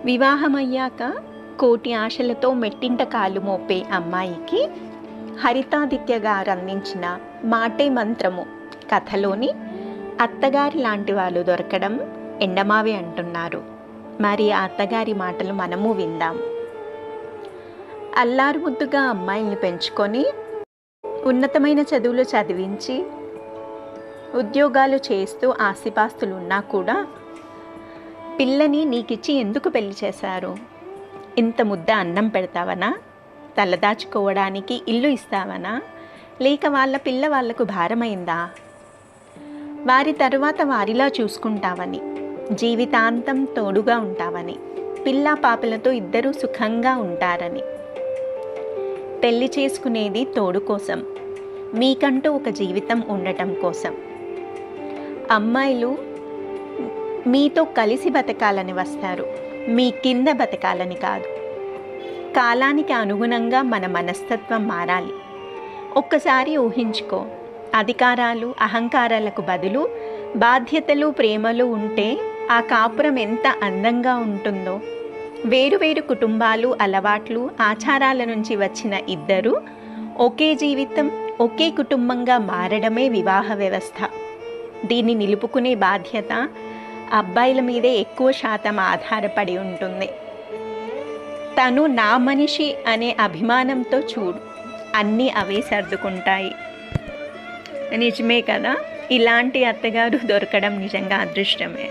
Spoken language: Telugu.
వివాహమయ్యాక కోటి ఆశలతో మెట్టింట కాలు మోపే అమ్మాయికి హరితాదిత్య గారు అందించిన మాటే మంత్రము కథలోని అత్తగారి లాంటి వాళ్ళు దొరకడం ఎండమావి అంటున్నారు. మరి ఆ అత్తగారి మాటలు మనము విందాం. అల్లారు ముద్దుగా అమ్మాయిల్ని పెంచుకొని ఉన్నతమైన చదువులు చదివించి ఉద్యోగాలు చేస్తూ ఆస్తిపాస్తులు ఉన్నా కూడా పిల్లని నీకిచ్చి ఎందుకు పెళ్లి చేశారు? ఇంత ముద్ద అన్నం పెడతావనా? తలదాచుకోవడానికి ఇల్లు ఇస్తావనా? లేక వాళ్ళ పిల్ల వాళ్లకు భారమైందా? వారి తరువాత వారిలా చూసుకుంటావని, జీవితాంతం తోడుగా ఉంటావని, పిల్ల పాపలతో ఇద్దరూ సుఖంగా ఉంటారని. పెళ్లి చేసుకునేది తోడు కోసం, మీకంటూ ఒక జీవితం ఉండటం కోసం. అమ్మాయిలు మీతో కలిసి బతకాలని వస్తారు, మీ కింద బతకాలని కాదు. కాలానికి అనుగుణంగా మన మనస్తత్వం మారాలి. ఒక్కసారి ఊహించుకో, అధికారాలు అహంకారాలకు బదులు బాధ్యతలు ప్రేమలు ఉంటే ఆ కాపురం ఎంత అందంగా ఉంటుందో. వేరువేరు కుటుంబాలు అలవాట్లు ఆచారాల నుంచి వచ్చిన ఇద్దరు ఒకే జీవితం ఒకే కుటుంబంగా మారడమే వివాహ వ్యవస్థ. దీన్ని నిలుపుకునే బాధ్యత అబ్బాయిల మీదే ఎక్కువ శాతం ఆధారపడి ఉంటుంది. తను నా మనిషి అనే అభిమానంతో చూడు, అన్నీ అవే సర్దుకుంటాయి. నిజమే కదా, ఇలాంటి అత్తగారు దొరకడం నిజంగా అదృష్టమే.